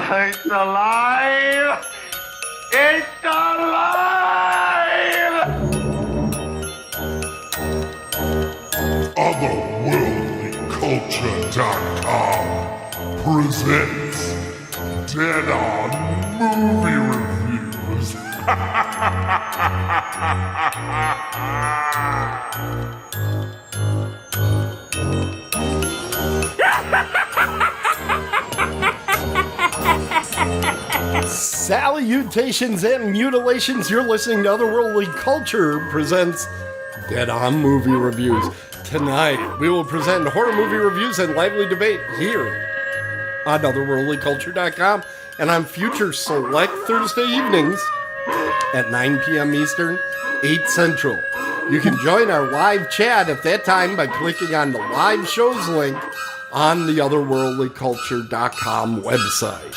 It's alive! It's alive! Otherworldlyculture.com presents Dead On Movie Reviews. Salutations and mutilations. You're listening to Otherworldly Culture presents Dead On Movie Reviews. Tonight, we will present horror movie reviews and lively debate here on Otherworldlyculture.com and on future select Thursday evenings at 9 p.m. Eastern, 8 Central. You can join our live chat at that time by clicking on the live shows link on the Otherworldlyculture.com website.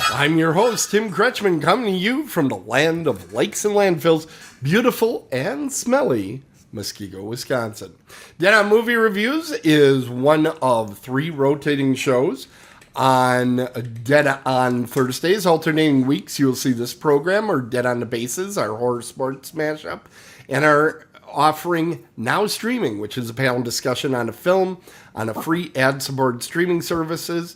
I'm your host, Tim Kretschmann, coming to you from the land of lakes and landfills, beautiful and smelly Muskego, Wisconsin. Dead On Movie Reviews is one of 3 rotating shows on Dead On Thursdays. Alternating weeks, you'll see this program, or Dead On the Bases, our horror sports mashup, and our offering Now Streaming, which is a panel discussion on a film on a free ad-supported streaming services.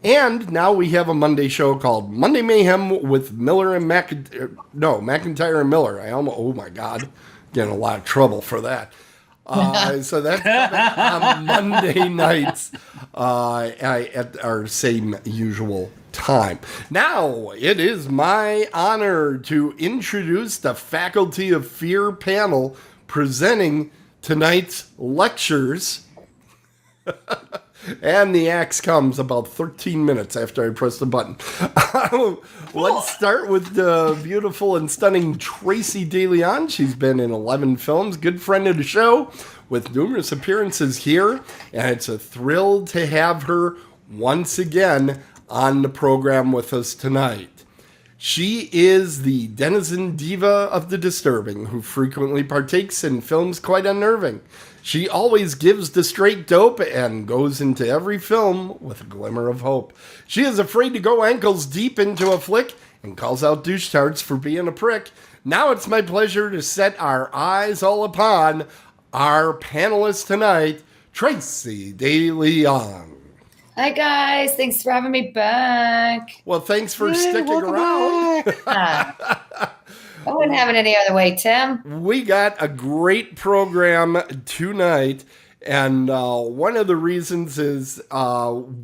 And now we have a Monday show called Monday Mayhem with Miller and McIntyre and Miller. Oh my God, getting a lot of trouble for that. So that's on Monday nights at our same usual time. Now, it is my honor to introduce the Faculty of Fear panel presenting tonight's lectures. And the axe comes about 13 minutes after I press the button. Let's start with the beautiful and stunning Tracey De Leon. She's been in 11 films, good friend of the show, with numerous appearances here. And it's a thrill to have her once again on the program with us tonight. She is the denizen diva of the disturbing, who frequently partakes in films quite unnerving. She always gives the straight dope and goes into every film with a glimmer of hope. She is afraid to go ankles deep into a flick and calls out douchetards for being a prick. Now it's my pleasure to set our eyes all upon our panelist tonight, Tracey De Leon. Hi guys, thanks for having me back. Well, thanks for sticking around. I wouldn't have it any other way, Tim. We got a great program tonight, and one of the reasons is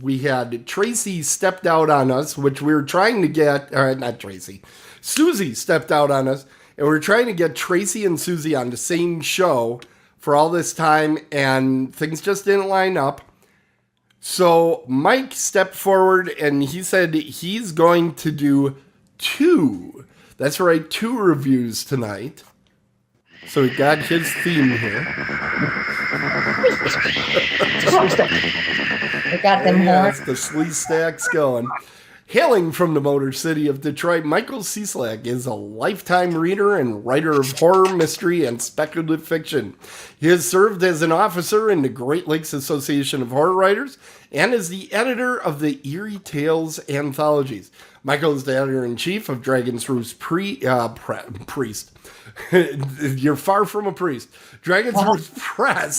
we had Tracey stepped out on us, which we were trying to get, not Tracey, Susie stepped out on us, and we were trying to get Tracey and Susie on the same show for all this time, and things just didn't line up. So Mike stepped forward, and he said he's going to do 2. That's right, 2 reviews tonight. So we got his theme here. We got them Yes, the sleaze stacks going. Hailing from the Motor City of Detroit, Michael Cieslak is a lifetime reader and writer of horror, mystery, and speculative fiction. He has served as an officer in the Great Lakes Association of Horror Writers and is the editor of the Eerie Tales anthologies. Michael is the editor-in-chief of Dragon's Roost Priest. You're far from a priest. Dragon's Roost Press.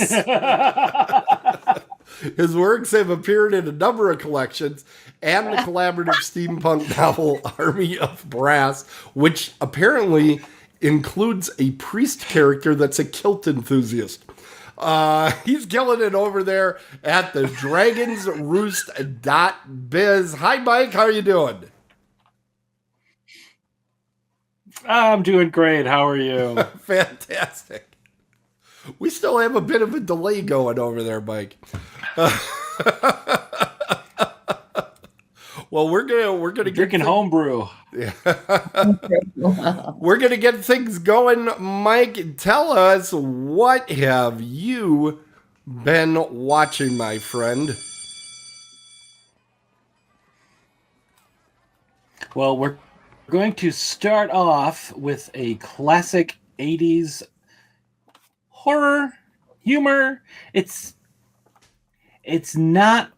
His works have appeared in a number of collections and the collaborative steampunk novel Army of Brass, which apparently includes a priest character that's a kilt enthusiast. He's killing it over there at the thedragonsroost.biz. Hi, Mike. How are you doing? I'm doing great. How are you? Fantastic. We still have a bit of a delay going over there, Mike. Well, we're gonna get drinking homebrew. Yeah. We're gonna get things going. Mike, tell us, what have you been watching, my friend? Well, we're going to start off with a classic 80s horror humor. It's not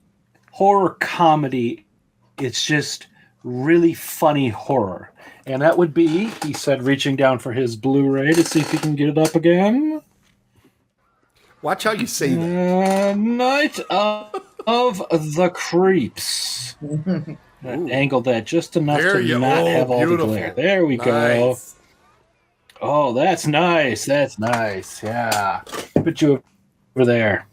horror comedy. It's just really funny horror. And that would be, he said, reaching down for his Blu-ray to see if he can get it up again. Watch how you say that. Night of the Creeps. Angle that just enough There to you not go. have all Beautiful. the glare. There we go. Nice. Oh, that's nice. That's nice. Yeah. Put you over there.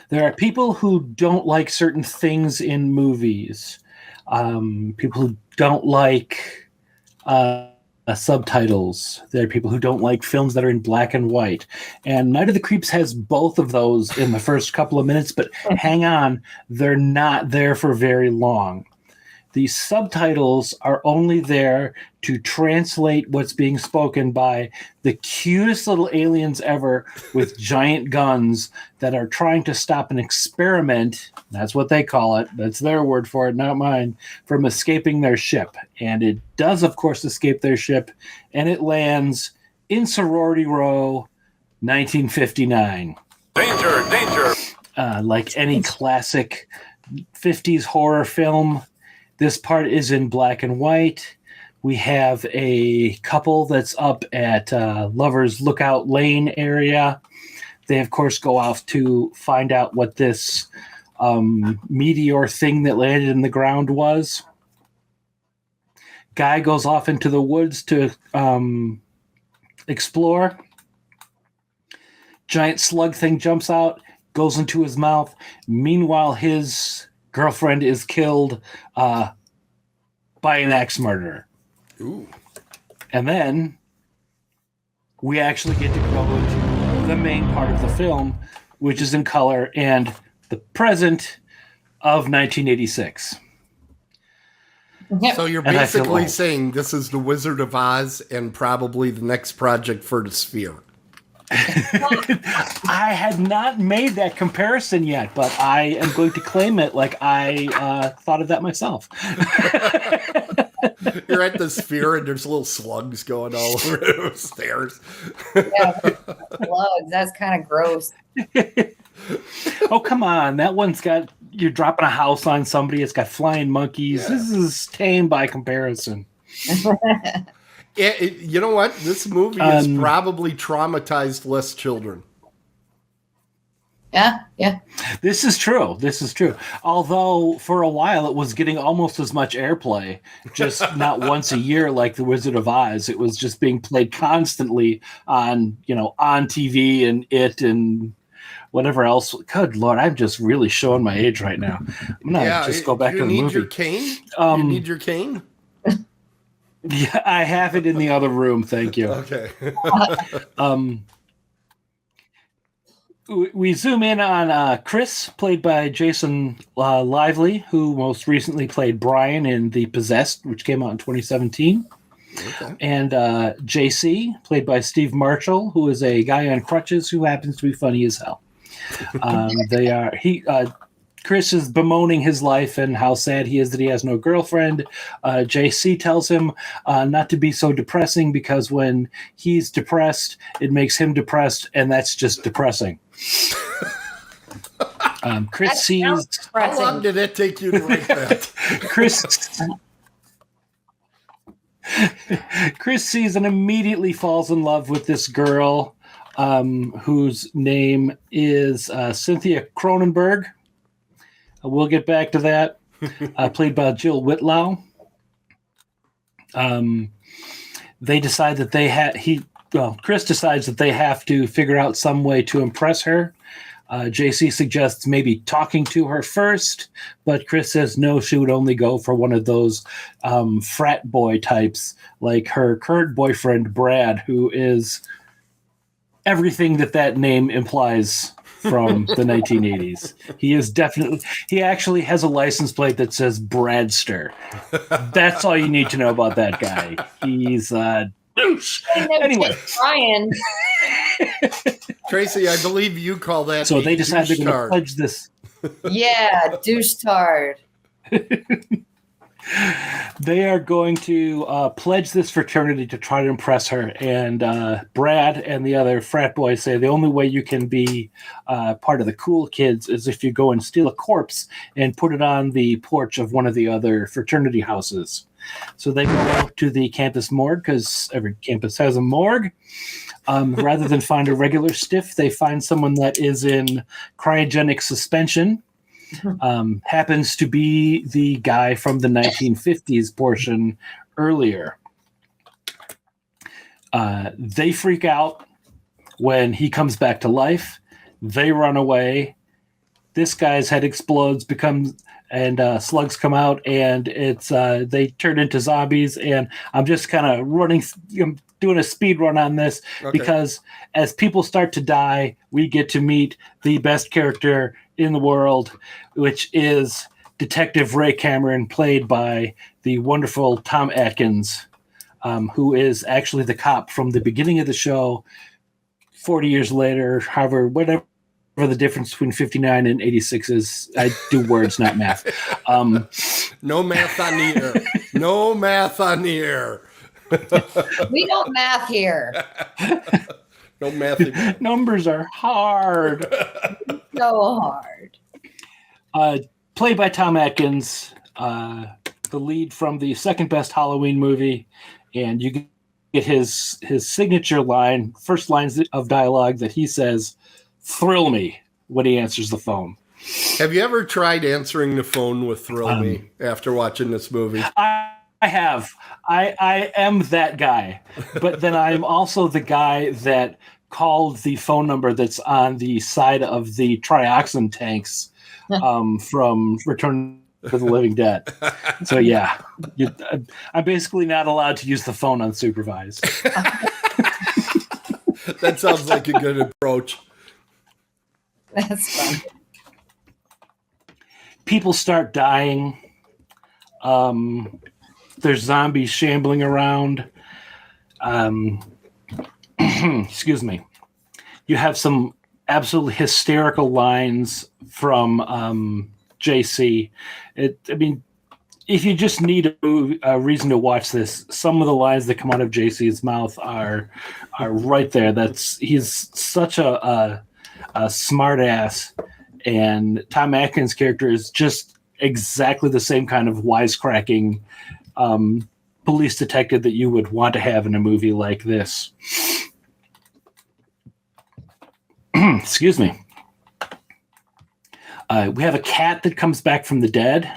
There are people who don't like certain things in movies. People who don't like subtitles. There are people who don't like films that are in black and white. And Night of the Creeps has both of those in the first couple of minutes, but hang on, they're not there for very long. The subtitles are only there to translate what's being spoken by the cutest little aliens ever with giant guns that are trying to stop an experiment. That's what they call it. That's their word for it, not mine, from escaping their ship. And it does, of course, escape their ship, and it lands in Sorority Row, 1959. Danger! Like any classic 50s horror film, this part is in black and white. We have a couple that's up at Lover's Lookout Lane area. They, of course, go off to find out what this meteor thing that landed in the ground was. Guy goes off into the woods to explore. Giant slug thing jumps out, goes into his mouth. Meanwhile, his girlfriend is killed by an axe murderer. Ooh. And then we actually get to go into the main part of the film, which is in color and the present of 1986. Yep. So you're And I feel basically old. saying this is the Wizard of Oz and probably the next project for the Sphere. I had not made that comparison yet, but I am going to claim it like I thought of that myself. You're at the Sphere and there's little slugs going all over the stairs. Yeah, slugs. That's kind of gross. Oh, come on. That one's got, you're dropping a house on somebody. It's got flying monkeys. Yeah. This is tame by comparison. You know what? This movie has probably traumatized less children. Yeah. This is true. Although for a while it was getting almost as much airplay, just not once a year like The Wizard of Oz. It was just being played constantly on TV and it and whatever else. Good Lord, I'm just really showing my age right now. I'm gonna just go back to the movie. You need your cane? You need your cane? Yeah, I have it in the other room. Thank you. Okay. We zoom in on Chris, played by Jason Lively, who most recently played Brian in The Possessed, which came out in 2017. Okay. And JC, played by Steve Marshall, who is a guy on crutches who happens to be funny as hell. Chris is bemoaning his life and how sad he is that he has no girlfriend. JC tells him not to be so depressing because when he's depressed, it makes him depressed, and that's just depressing. Chris sees... How long did it take you to write that? Chris sees and immediately falls in love with this girl whose name is Cynthia Cronenberg. We'll get back to that. Played by Jill Whitlow. They decide that Chris decides that they have to figure out some way to impress her. JC suggests maybe talking to her first, but Chris says no, she would only go for one of those frat boy types, like her current boyfriend, Brad, who is everything that name implies from the 1980s. He actually has a license plate that says Bradster. That's all you need to know about that guy. He's a douche. Anyway. Brian. Tracy, I believe you call that. So they decide they're going to pledge this. Yeah, douche tard. They are going to pledge this fraternity to try to impress her. And Brad and the other frat boys say the only way you can be part of the cool kids is if you go and steal a corpse and put it on the porch of one of the other fraternity houses. So they go out to the campus morgue because every campus has a morgue. Rather than find a regular stiff, they find someone that is in cryogenic suspension. Happens to be the guy from the 1950s portion earlier. They freak out when he comes back to life. They run away. This guy's head explodes, and slugs come out, and it's they turn into zombies. And I'm just kind of doing a speed run on this because as people start to die, we get to meet the best character in the world, which is Detective Ray Cameron, played by the wonderful Tom Atkins, who is actually the cop from the beginning of the show. 40 years later, however, whatever the difference between 59 and 86 is. I do words, not math. No math on the air. No math on the air. We don't math here. No math. Numbers are hard. So hard. Played by Tom Atkins, the lead from the second best Halloween movie, and you get his signature line, first lines of dialogue that he says, "Thrill me," when he answers the phone. Have you ever tried answering the phone with "Thrill me" after watching this movie? I have. I am that guy, but then I'm also the guy that called the phone number that's on the side of the trioxin tanks from Return to the Living Dead. So yeah, I'm basically not allowed to use the phone unsupervised. That sounds like a good approach. That's fun. People start dying. There's zombies shambling around. Excuse me. You have some absolutely hysterical lines from JC. If you just need a reason to watch this, some of the lines that come out of JC's mouth are right there. He's such a smart ass, and Tom Atkins' character is just exactly the same kind of wisecracking police detective that you would want to have in a movie like this. Excuse me. We have a cat that comes back from the dead.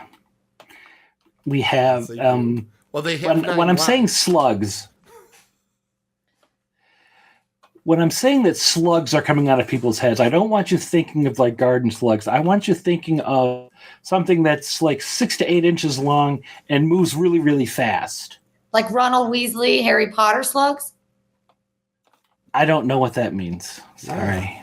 We have They have when I'm saying slugs, when I'm saying that slugs are coming out of people's heads, I don't want you thinking of like garden slugs. I want you thinking of something that's like 6 to 8 inches long and moves really, really fast. Like Ronald Weasley, Harry Potter slugs? I don't know what that means. Sorry.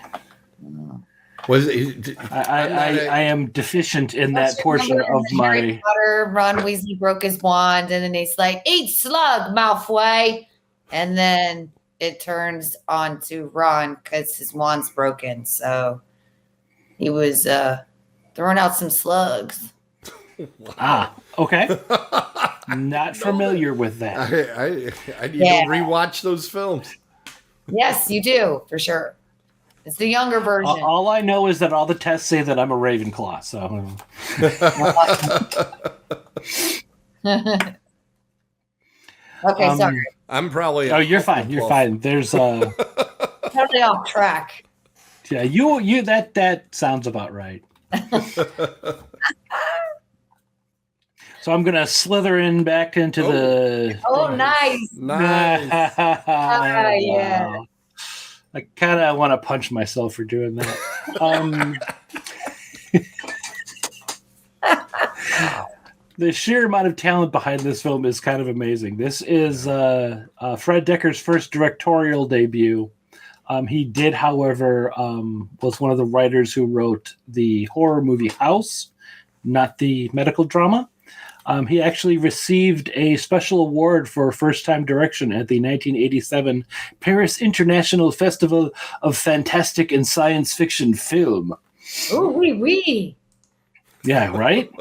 Was it, I am deficient in that portion of Harry Potter, Ron Weasley broke his wand, and then he's like, "Eat slug, Malfoy," and then it turns on to Ron because his wand's broken. So he was throwing out some slugs. Wow. Okay. Not familiar with that. I need to rewatch those films. Yes, you do, for sure. It's the younger version. All I know is that all the tests say that I'm a Ravenclaw. So, okay, sorry. I'm probably. Oh, you're fine. You're fine. There's Totally off track. Yeah, you that sounds about right. So I'm gonna slither in back into the. Oh, nice. Yeah. Wow. I kind of want to punch myself for doing that. The sheer amount of talent behind this film is kind of amazing. This is Fred Decker's first directorial debut. He did, however, was one of the writers who wrote the horror movie House, not the medical drama. He actually received a special award for first-time direction at the 1987 Paris International Festival of Fantastic and Science Fiction Film. Oh, oui. Yeah, right?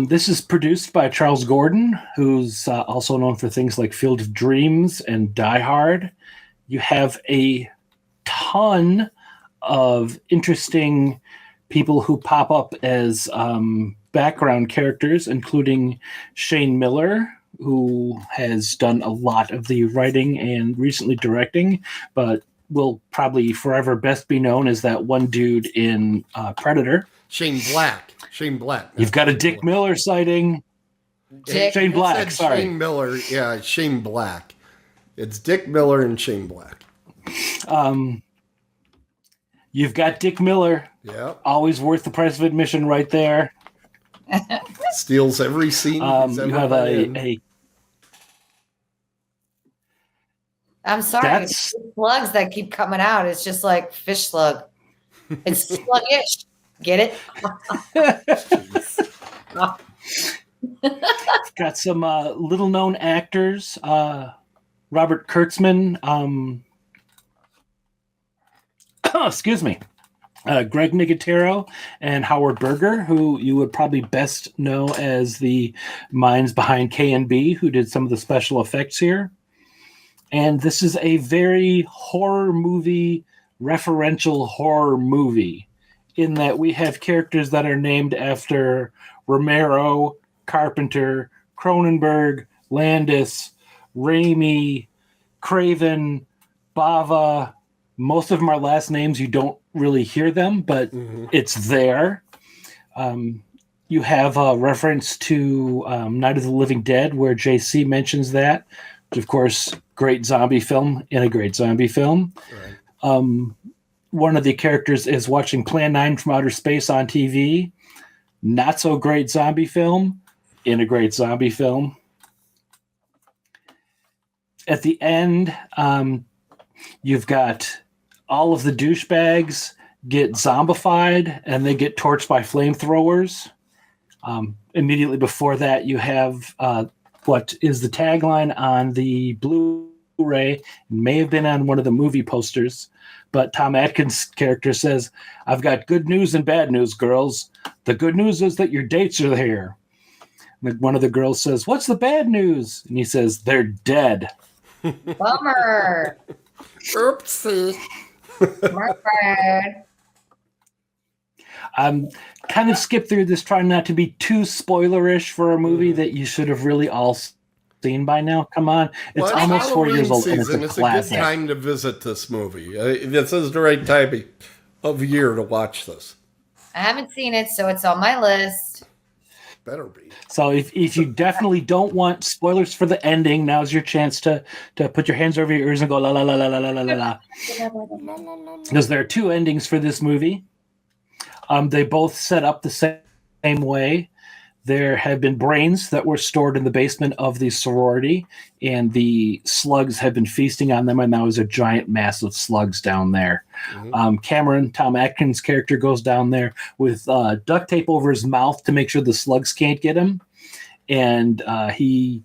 This is produced by Charles Gordon, who's also known for things like Field of Dreams and Die Hard. You have a ton of interesting people who pop up as background characters, including Shane Miller, who has done a lot of the writing and recently directing, but will probably forever best be known as that one dude in Predator. Shane Black. Shane Black. You've got a Dick Miller sighting. Shane Black, sorry. Shane Miller. Yeah, Shane Black. It's Dick Miller and Shane Black. You've got Dick Miller. Yeah. Always worth the price of admission right there. Steals every scene. You have a I'm sorry, That's- slugs that keep coming out. It's just like fish slug. It's sluggish. Get it? got some little known actors. Robert Kurtzman. Excuse me. Greg Nicotero and Howard Berger, who you would probably best know as the minds behind K&B, who did some of the special effects here. And this is a very horror movie, referential horror movie, in that we have characters that are named after Romero, Carpenter, Cronenberg, Landis, Raimi, Craven, Bava. Most of them are last names. You don't really hear them, but it's there. You have a reference to Night of the Living Dead, where JC mentions that, which, of course, great zombie film in a great zombie film. Right. One of the characters is watching Plan 9 from Outer Space on TV. Not so great zombie film in a great zombie film. At the end, you've got all of the douchebags get zombified and they get torched by flamethrowers. Immediately before that, you have what is the tagline on the Blu-ray. It may have been on one of the movie posters, but Tom Atkins' character says, "I've got good news and bad news, girls. The good news is that your dates are here." And one of the girls says, "What's the bad news?" And he says, "They're dead." Bummer. Oopsie. Kind of skip through this, trying not to be too spoilerish for a movie that you should have really all seen by now. Come on. It's almost 4 years old, and it's a classic. It's a good time to visit this movie. This is the right time of year to watch this. I haven't seen it, so it's on my list. Better be. So if you definitely don't want spoilers for the ending, now's your chance to put your hands over your ears and go la la la la la la la la. Because there are two endings for this movie. They both set up the same way. There have been brains that were stored in the basement of the sorority, and the slugs have been feasting on them, and now there's a giant mass of slugs down there. Cameron, Tom Atkins' character, goes down there with duct tape over his mouth to make sure the slugs can't get him, and he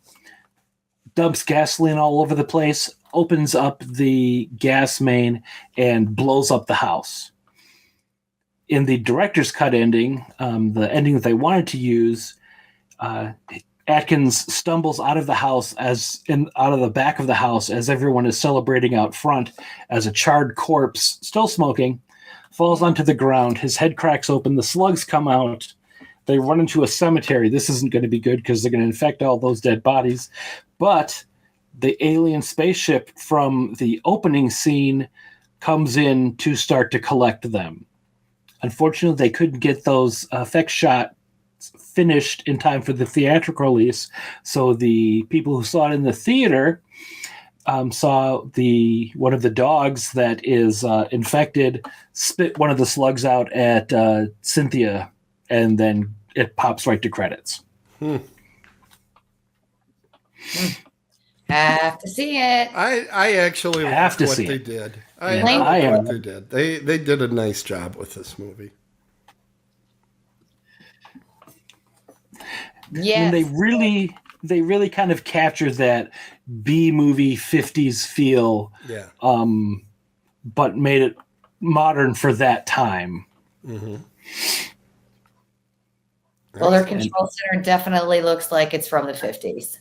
dumps gasoline all over the place, opens up the gas main, and blows up the house. In the director's cut ending, the ending that they wanted to use, Atkins stumbles out of the house out of the back of the house as everyone is celebrating out front, as a charred corpse, still smoking, falls onto the ground. His head cracks open. The slugs come out. They run into a cemetery. This isn't going to be good because they're going to infect all those dead bodies. But the alien spaceship from the opening scene comes in to start to collect them. Unfortunately, they couldn't get those effect shots finished in time for the theatrical release, so the people who saw it in the theater saw one of the dogs that is infected spit one of the slugs out at Cynthia, and then it pops right to credits. Have to see it. I actually have to what see they it. did. I like am. what they did. They did a nice job with this movie. Yes. And they really kind of capture that B movie 50s feel. Yeah. But made it modern for that time. Well, their control center definitely looks like it's from the 50s.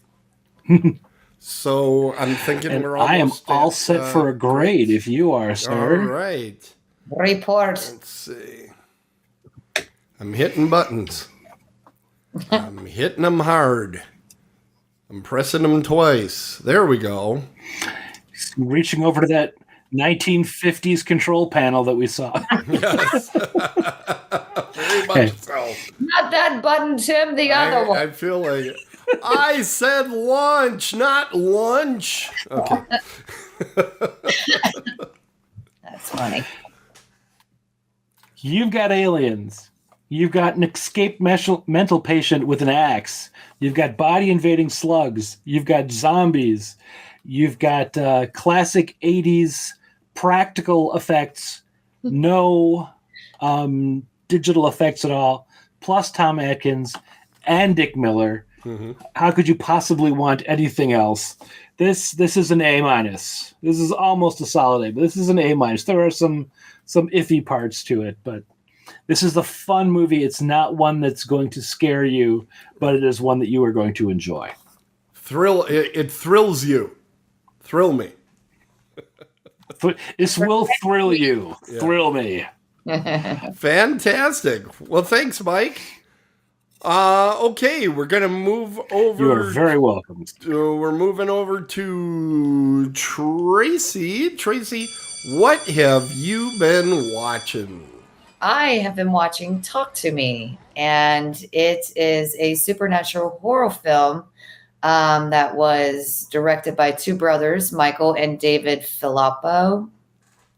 So I'm thinking And we're I am almost all at, set for a grade if you are, All sir. right. Report. Let's see. I'm hitting buttons. I'm hitting them hard. I'm pressing them twice. There we go. Reaching over to that 1950s control panel that we saw. Yes. Very much so. Not that button, Tim, the other one. I feel like I said lunch, not lunch. Okay. That's funny. You've got aliens. You've got an escaped mental patient with an axe. You've got body invading slugs. You've got zombies. You've got classic 80s practical effects, no digital effects at all, plus Tom Atkins and Dick Miller. Mm-hmm. How could you possibly want anything else? This is an A-. This is almost a solid A, but this is an A-. There are some iffy parts to it, but this is a fun movie. It's not one that's going to scare you, but it is one that you are going to enjoy. It thrills you. Thrill me. This will thrill you. Yeah. Thrill me. Fantastic. Well, thanks, Mike. Okay, we're gonna move over. You are very welcome. We're moving over to Tracy. Tracy, what have you been watching? I have been watching Talk to Me, and it is a supernatural horror film that was directed by two brothers, Michael and David Filippo.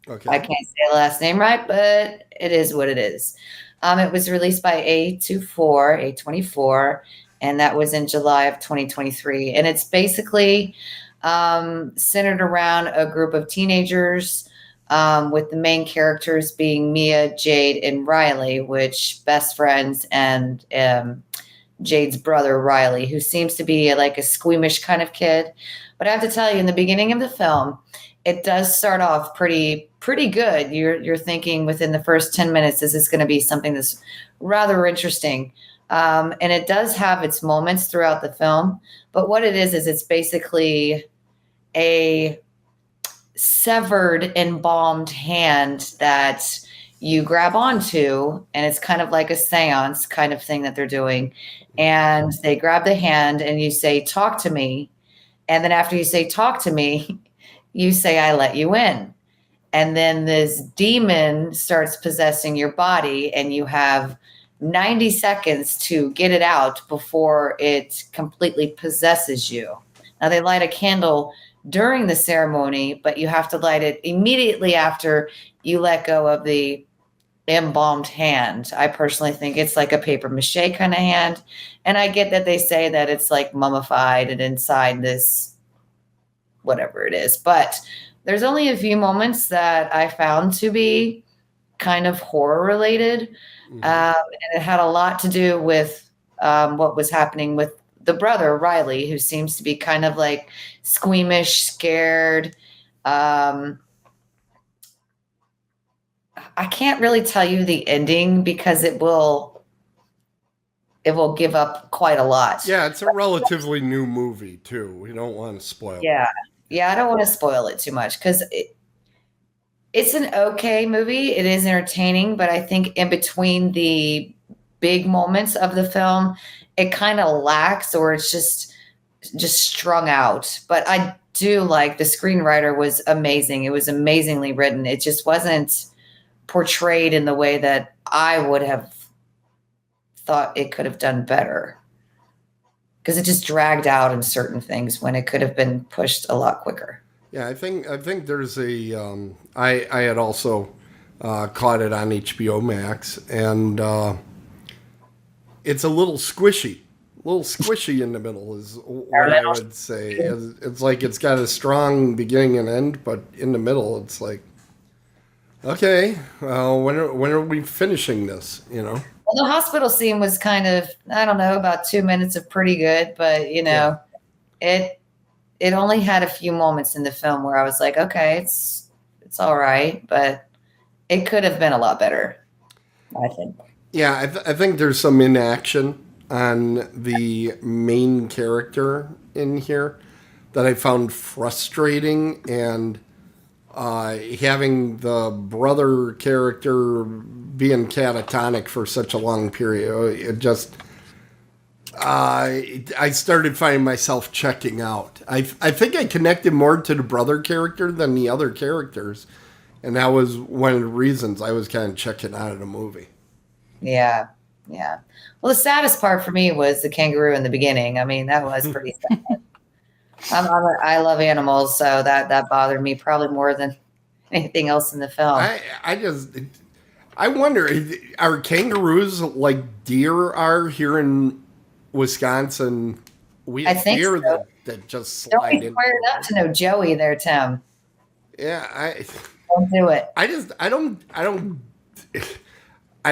Okay. I can't say the last name right, but it is what it is. It was released by A24, and that was in July of 2023. And it's basically centered around a group of teenagers with the main characters being Mia, Jade, and Riley, which best friends, and Jade's brother, Riley, who seems to be like a squeamish kind of kid. But I have to tell you, in the beginning of the film, it does start off pretty good. You're thinking within the first 10 minutes, is this going to be something that's rather interesting? And it does have its moments throughout the film. But what it is it's basically a severed, embalmed hand that you grab onto, and it's kind of like a seance kind of thing that they're doing. And they grab the hand and you say, "Talk to me." And then after you say, "Talk to me," you say, "I let you in." And then this demon starts possessing your body, and you have 90 seconds to get it out before it completely possesses you. Now, they light a candle during the ceremony, but you have to light it immediately after you let go of the embalmed hand. I personally think it's like a paper mache kind of hand. And I get that they say that it's like mummified and inside this, whatever it is. But there's only a few moments that I found to be kind of horror related. Mm-hmm. And it had a lot to do with what was happening with the brother, Riley, who seems to be kind of like squeamish, scared. I can't really tell you the ending because it will give up quite a lot. Yeah, it's a relatively new movie too. We don't want to spoil it. Yeah, I don't want to spoil it too much because it's an okay movie. It is entertaining, but I think in between the big moments of the film, it kind of lacks, or it's just strung out. But I do like the screenwriter was amazing. It was amazingly written. It just wasn't portrayed in the way that I would have thought it could have done better, because it just dragged out in certain things when it could have been pushed a lot quicker. Yeah, I think there's a I had also caught it on HBO Max, and it's a little squishy in the middle is what I would say. It's like it's got a strong beginning and end, but in the middle it's like, okay, well, when are we finishing this? You know. Well, the hospital scene was kind of, I don't know, about 2 minutes of pretty good, but it only had a few moments in the film where I was like, okay, it's all right, but it could have been a lot better, I think. Yeah, I think there's some inaction on the main character in here that I found frustrating, and having the brother character being catatonic for such a long period, it just I started finding myself checking out. I think I connected more to the brother character than the other characters, and that was one of the reasons I was kind of checking out of the movie. Yeah. Well, the saddest part for me was the kangaroo in the beginning. I mean, that was pretty sad. I love animals, so that bothered me probably more than anything else in the film. I wonder, are kangaroos like deer are here in Wisconsin? We I have think deer so. that just Don't slide be in. squared up to know Joey there, Tim. Yeah, Don't do it. I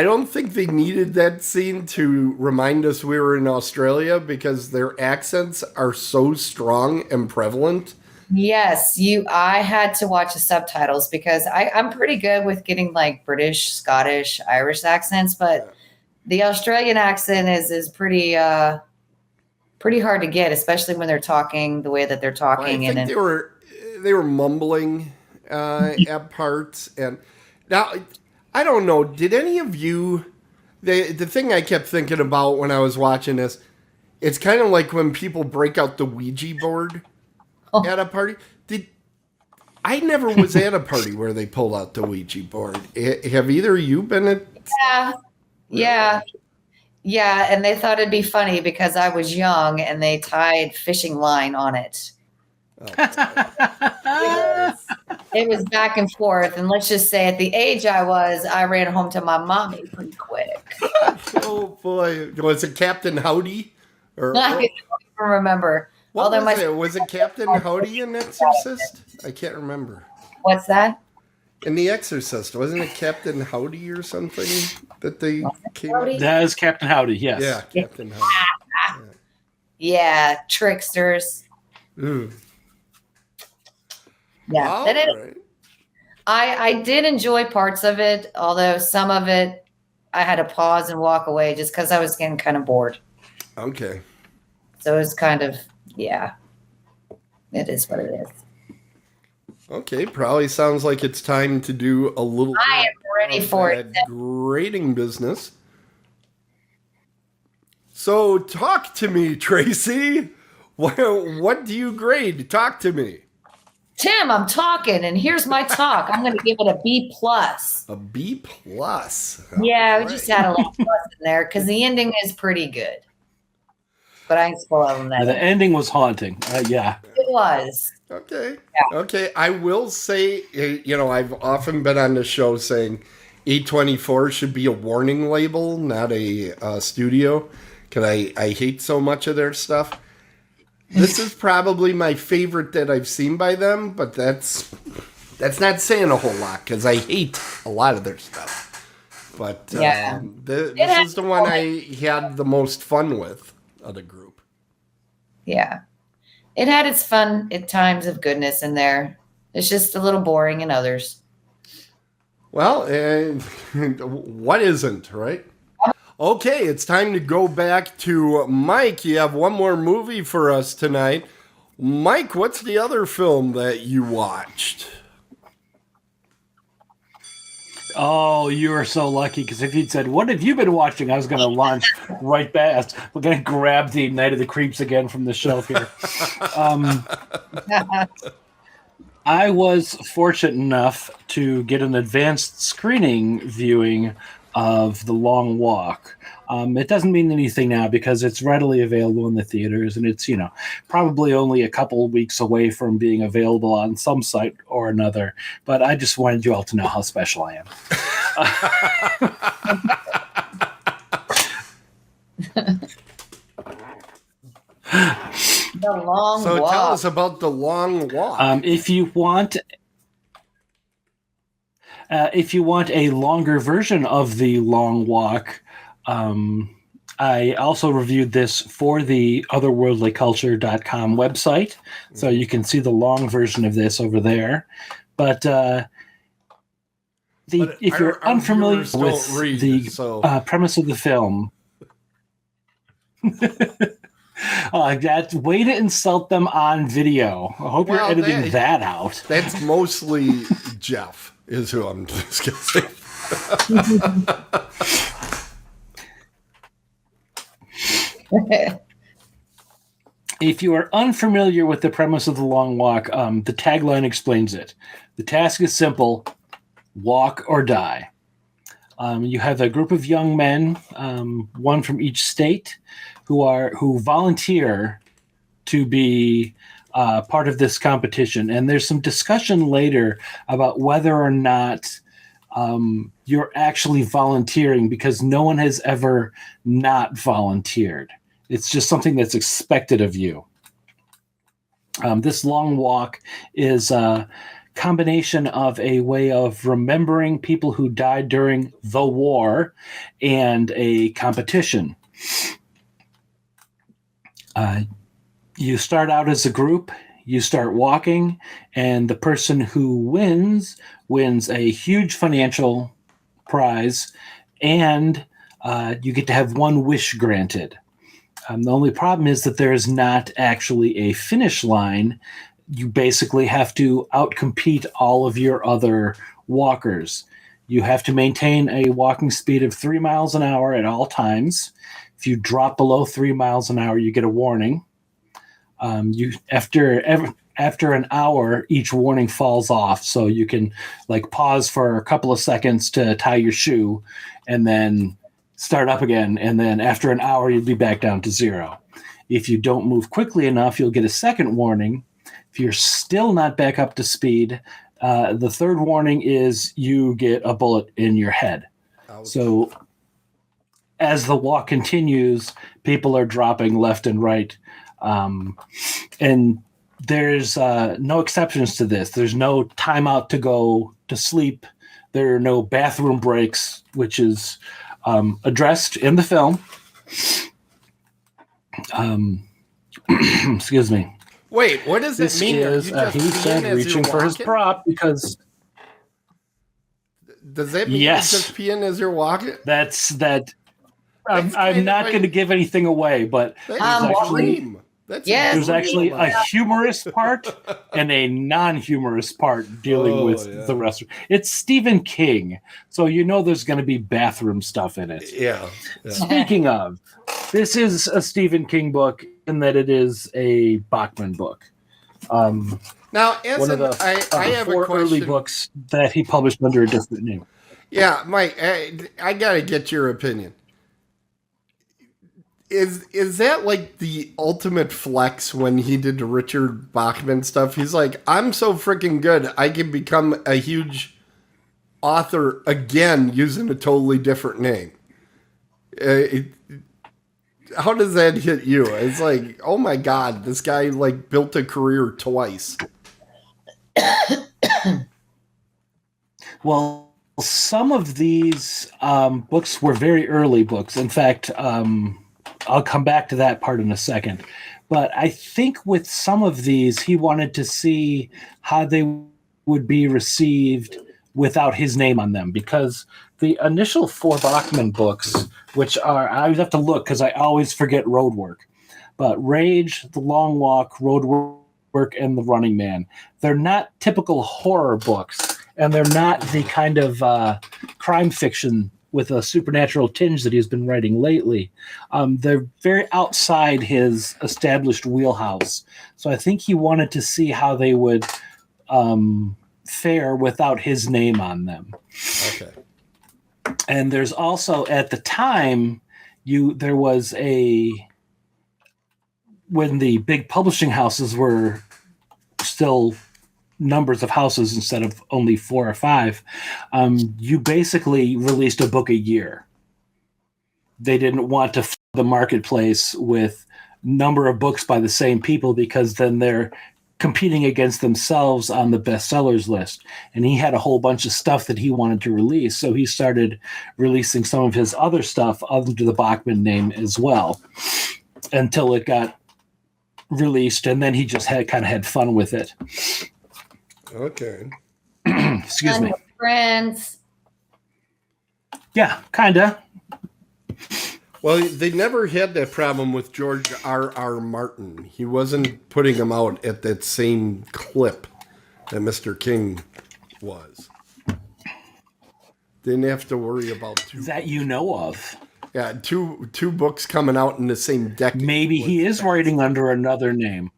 don't think they needed that scene to remind us we were in Australia, because their accents are so strong and prevalent. Yes, I had to watch the subtitles because I'm pretty good with getting like British, Scottish, Irish accents, but the Australian accent is pretty pretty hard to get, especially when they're talking the way that they're talking. I think they were mumbling at parts, and now I don't know. Did any of you? The thing I kept thinking about when I was watching this, it's kind of like when people break out the Ouija board at a party. I never was at a party where they pulled out the Ouija board. Have either of you been at? Yeah, and they thought it'd be funny because I was young and they tied fishing line on it. It was back and forth, and let's just say at the age I ran home to my mommy pretty quick. Oh boy, was it Captain Howdy? Or I don't even remember. what was it? Was it Captain Howdy in Exorcist? I can't remember. What's that? In The Exorcist, wasn't it Captain Howdy or something that they came up? That is Captain Howdy, yes. Yeah, Captain Howdy. Yeah, tricksters. Ooh. Yeah, All that is, right. I did enjoy parts of it, although some of it I had to pause and walk away just because I was getting kind of bored. Okay. So it was kind of, yeah, it is what it is. Okay, probably sounds like it's time to do a little I am ready for it. grading business. So talk to me, Tracy. What do you grade? Talk to me. Tim, I'm talking, and here's my talk. I'm going to give it a B+. A B+. Yeah, we just had a little plus in there because the ending is pretty good. But I ain't spoiling that. The ending was haunting. Yeah. It was. Okay. Yeah. Okay. I will say, I've often been on the show saying A24 should be a warning label, not a studio, because I hate so much of their stuff. This is probably my favorite that I've seen by them, but that's not saying a whole lot because I hate a lot of their stuff. But Yeah. This is the one I had the most fun with of the group. Yeah. It had its fun at times of goodness in there. It's just a little boring in others. Well, what isn't, right? Okay, it's time to go back to Mike. You have one more movie for us tonight. Mike, what's the other film that you watched? Oh, you are so lucky, because if you'd said, what have you been watching? I was going to launch right past. We're going to grab the Night of the Creeps again from the shelf here. I was fortunate enough to get an advanced screening viewing of The Long Walk. It doesn't mean anything now because it's readily available in the theaters, and it's, probably only a couple of weeks away from being available on some site or another. But I just wanted you all to know how special I am. The Long So Walk. tell us about The Long Walk. If you want a longer version of The Long Walk, I also reviewed this for the otherworldlyculture.com website, so you can see the long version of this over there. But if you're unfamiliar with the premise of the film, Way to insult them on video. I hope you're editing that out. That's mostly Jeff, is who I'm discussing. If you are unfamiliar with the premise of The Long Walk, the tagline explains it. The task is simple: walk or die. You have a group of young men, one from each state, who volunteer to be part of this competition. And there's some discussion later about whether or not you're actually volunteering, because no one has ever not volunteered. It's just something that's expected of you. This long walk is a combination of a way of remembering people who died during the war and a competition. You start out as a group, you start walking, and the person who wins a huge financial prize, and you get to have one wish granted. The only problem is that there is not actually a finish line. You basically have to outcompete all of your other walkers. You have to maintain a walking speed of 3 miles an hour at all times. If you drop below 3 miles an hour, you get a warning. After an hour, each warning falls off, so you can pause for a couple of seconds to tie your shoe, and then start up again, and then after an hour, you'll be back down to 0. If you don't move quickly enough, you'll get a second warning. If you're still not back up to speed, the third warning is you get a bullet in your head. Ouch. So as the walk continues, people are dropping left and right. And there's no exceptions to this. There's no timeout to go to sleep. There are no bathroom breaks, which is addressed in the film. Excuse me. Wait, what does it mean? He said reaching for his prop because. Does that mean you're just peeing as you're walking? I'm not going to give anything away, but there's actually a humorous part and a non-humorous part dealing with the rest. It's Stephen King, so there's going to be bathroom stuff in it. Yeah. Speaking of, this is a Stephen King book in that it is a Bachman book. Now, one of the I have 4 a question. Early books that he published under a different name. Yeah, Mike, I got to get your opinion. Is that the ultimate flex when he did the Richard Bachman stuff? He's like, I'm so freaking good, I can become a huge author again using a totally different name. How does that hit you? It's like, oh my God, this guy built a career twice. Well, some of these books were very early books. In fact, I'll come back to that part in a second. But I think with some of these, he wanted to see how they would be received without his name on them. Because the initial 4 Bachman books, which are, I have to look because I always forget Roadwork. But Rage, The Long Walk, Roadwork, and The Running Man. They're not typical horror books. And they're not the kind of crime fiction with a supernatural tinge that he's been writing lately. They're very outside his established wheelhouse. So I think he wanted to see how they would fare without his name on them. Okay. And there's also, at the time, there was when the big publishing houses were still numbers of houses instead of only 4 or 5, you basically released a book a year. They didn't want to fill the marketplace with number of books by the same people, because then they're competing against themselves on the bestsellers list. And he had a whole bunch of stuff that he wanted to release, so he started releasing some of his other stuff under the Bachman name as well, until it got released, and then he just had fun with it. Okay. Excuse me. Friends. Yeah, kinda. Well, they never had that problem with George R. Martin. He wasn't putting them out at that same clip that Mr. King was. Didn't have to worry about two. That you know of. Yeah, two books coming out in the same decade. Maybe he is writing under another name.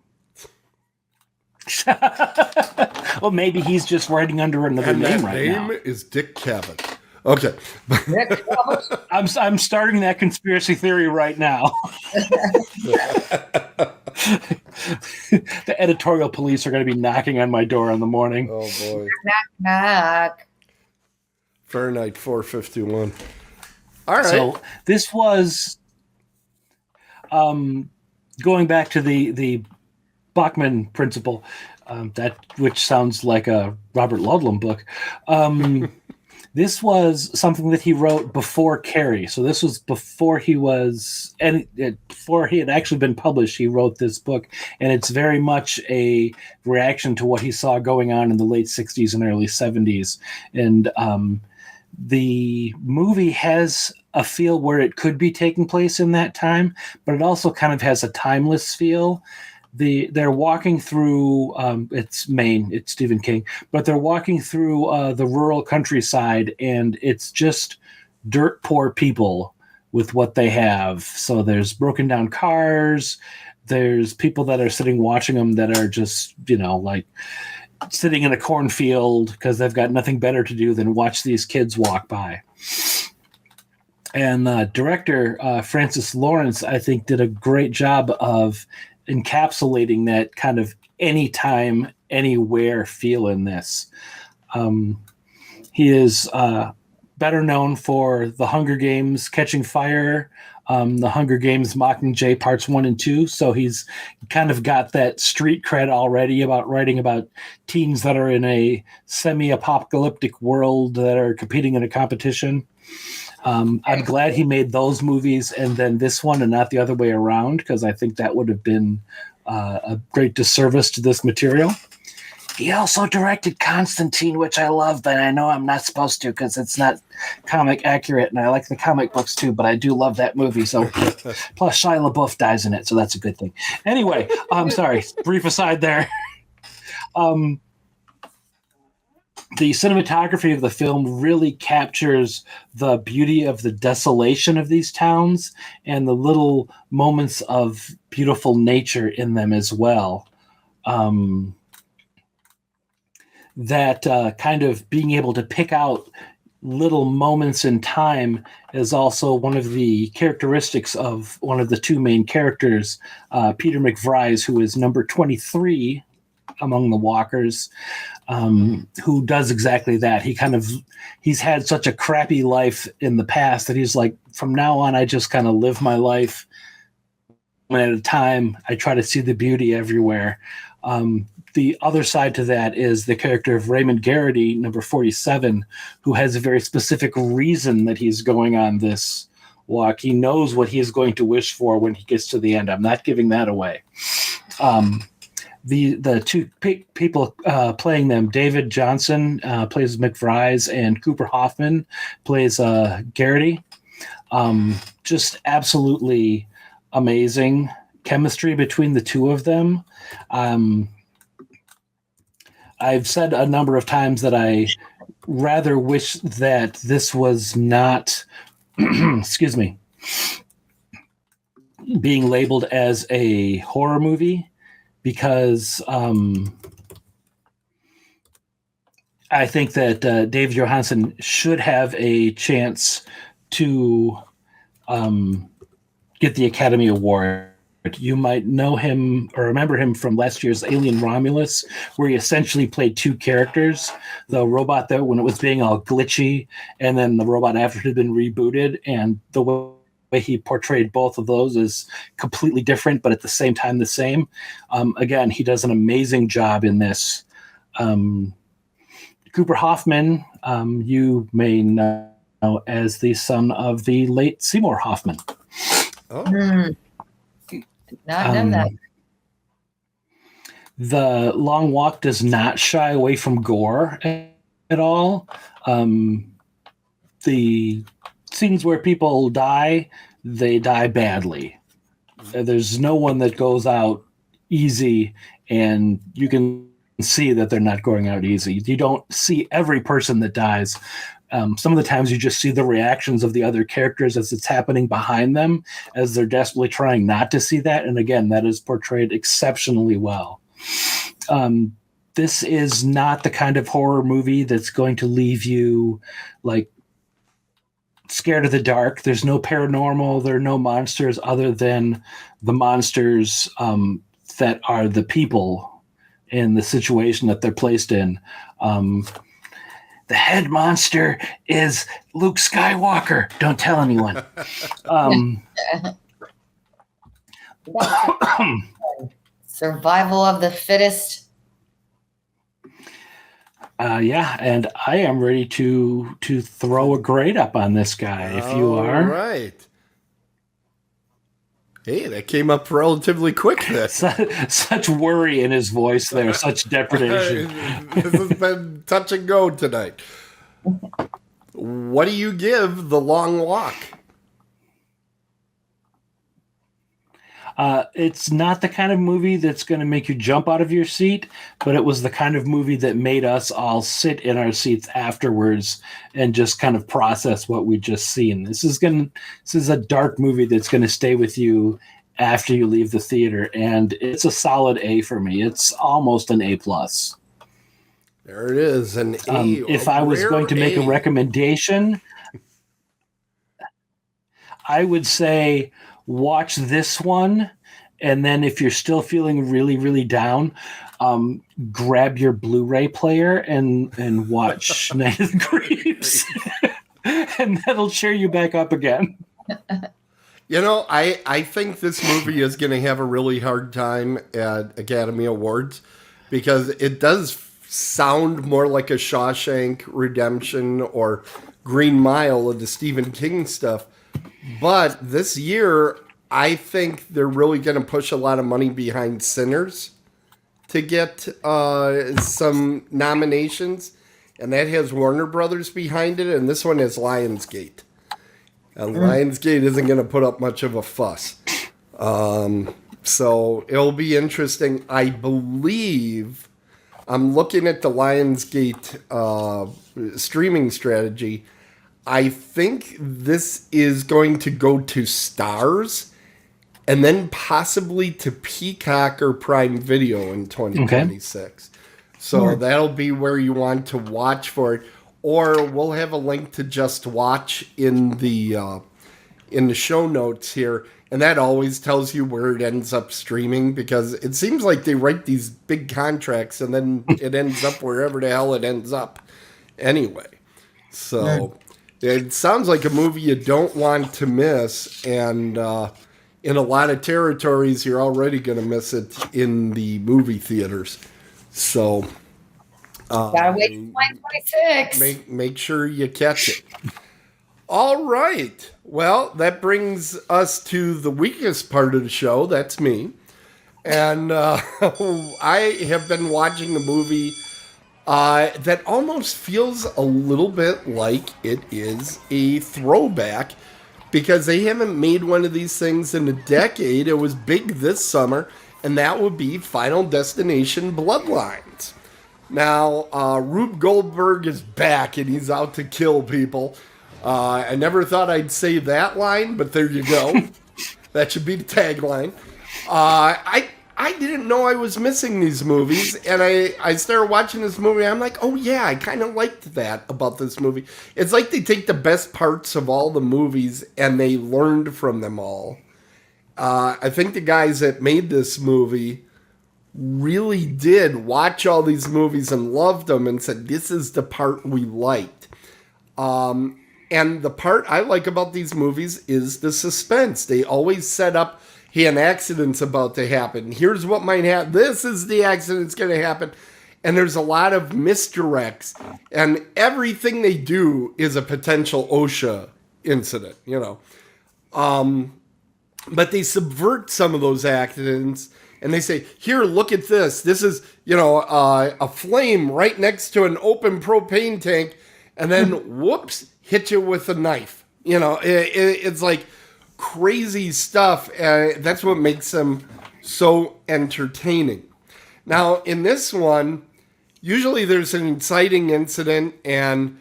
Well, maybe he's just writing under another And name that right now. name is Dick Cavett. Okay. I'm starting that conspiracy theory right now. The editorial police are going to be knocking on my door in the morning. Oh, boy. Knock, knock. Fahrenheit 451. All right. So this was going back to the Bachman principle, that which sounds like a Robert Ludlum book. This was something that he wrote before Carrie. So this was before he was, and before he had actually been published, he wrote this book. And it's very much a reaction to what he saw going on in the late 60s and early 70s. And the movie has a feel where it could be taking place in that time, but it also kind of has a timeless feel. They're walking through it's Maine, it's Stephen King, but they're walking through the rural countryside, and it's just dirt poor people with what they have. So there's broken down cars, there's people that are sitting watching them that are just, like sitting in a cornfield because they've got nothing better to do than watch these kids walk by. And director Francis Lawrence, I think, did a great job of encapsulating that kind of anytime, anywhere feel in this. He is better known for The Hunger Games Catching Fire, The Hunger Games Mockingjay Parts 1 and 2. So he's kind of got that street cred already about writing about teens that are in a semi-apocalyptic world that are competing in a competition. I'm glad he made those movies and then this one and not the other way around, because I think that would have been a great disservice to this material. He also directed Constantine, which I love, but I know I'm not supposed to because it's not comic accurate, and I like the comic books too, but I do love that movie. So, plus Shia LaBeouf dies in it, so that's a good thing. Anyway, I'm sorry, brief aside there. The cinematography of the film really captures the beauty of the desolation of these towns and the little moments of beautiful nature in them as well. That kind of being able to pick out little moments in time is also one of the characteristics of one of the two main characters, Peter McVries, who is number 23 among the walkers, who does exactly that. He's had such a crappy life in the past that he's like, from now on, I just kind of live my life one at a time. I try to see the beauty everywhere. The other side to that is the character of Raymond Garrity, number 47, who has a very specific reason that he's going on this walk. He knows what he is going to wish for when he gets to the end. I'm not giving that away. The two people playing them, David Johnson plays McVries, and Cooper Hoffman plays Garrity. Just absolutely amazing chemistry between the two of them. I've said a number of times that I rather wish that this was not, excuse me, being labeled as a horror movie, because I think that David Johansen should have a chance to get the Academy Award. You might know him or remember him from last year's Alien Romulus, where he essentially played two characters. The robot that when it was being all glitchy, and then the robot after it had been rebooted, and the way he portrayed both of those is completely different, but at the same time the same. Again, he does an amazing job in this. Cooper Hoffman, you may know as the son of the late Seymour Hoffman. Oh. Not know that. The Long Walk does not shy away from gore at all. The scenes where people die, they die badly. There's no one that goes out easy, and you can see that they're not going out easy. You don't see every person that dies. Some of the times you just see the reactions of the other characters as it's happening behind them, as they're desperately trying not to see that. And again, that is portrayed exceptionally well. This is not the kind of horror movie that's going to leave you like scared of the dark. There's no paranormal. There are no monsters other than the monsters that are the people in the situation that they're placed in. The head monster is Luke Skywalker. Don't tell anyone. Survival of the fittest. Yeah, and I am ready to throw a grade up on this guy if you are. All right. Hey, that came up relatively quick then. Such worry in his voice there, such depredation. This has been touch and go tonight. What do you give The Long Walk? It's not the kind of movie that's going to make you jump out of your seat, but it was the kind of movie that made us all sit in our seats afterwards and just kind of process what we just seen. This is a dark movie that's going to stay with you after you leave the theater, and it's a solid A for me. It's almost an A+. There it is, an A. If I was going to make a recommendation, I would say watch this one, and then if you're still feeling really, really down, grab your Blu-ray player and watch Night of the Creeps, and that'll cheer you back up again. You know, I think this movie is going to have a really hard time at Academy Awards because it does sound more like a Shawshank Redemption or Green Mile of the Stephen King stuff. But this year, I think they're really going to push a lot of money behind Sinners to get some nominations. And that has Warner Brothers behind it. And this one has Lionsgate. And Lionsgate isn't going to put up much of a fuss. So it'll be interesting. I believe, I'm looking at the Lionsgate streaming strategy. I think this is going to go to Stars and then possibly to Peacock or Prime Video in 2026. Okay. So that'll be where you want to watch for it. Or we'll have a link to Just Watch in the show notes here. And that always tells you where it ends up streaming because it seems like they write these big contracts and then it ends up wherever the hell it ends up anyway. So it sounds like a movie you don't want to miss. And in a lot of territories, you're already going to miss it in the movie theaters. So gotta wait till 2026. Make sure you catch it. All right. Well, that brings us to the weakest part of the show. That's me. And I have been watching a movie that almost feels a little bit like it is a throwback because they haven't made one of these things in a decade. It was big this summer, and that would be Final Destination Bloodlines. Now, Rube Goldberg is back, and he's out to kill people. I never thought I'd say that line, but there you go. That should be the tagline. I didn't know I was missing these movies, and I started watching this movie, and I'm like, oh yeah, I kind of liked that about this movie. It's like they take the best parts of all the movies, and they learned from them all. I think the guys that made this movie really did watch all these movies and loved them and said, this is the part we liked. And the part I like about these movies is the suspense. They always set up, hey, an accident's about to happen. Here's what might happen. This is the accident that's going to happen. And there's a lot of misdirects. And everything they do is a potential OSHA incident, you know. But they subvert some of those accidents. And they say, here, look at this. This is, a flame right next to an open propane tank. And then, whoops, hit you with a knife. It's like, crazy stuff. That's what makes them so entertaining. Now, in this one, usually there's an inciting incident and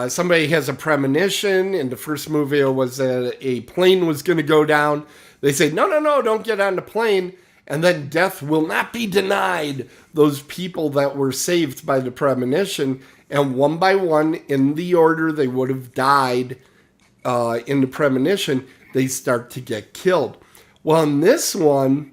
somebody has a premonition. In the first movie, it was that a plane was going to go down. They say, no, don't get on the plane. And then death will not be denied those people that were saved by the premonition. And one by one, in the order they would have died in the premonition, they start to get killed. Well, in this one,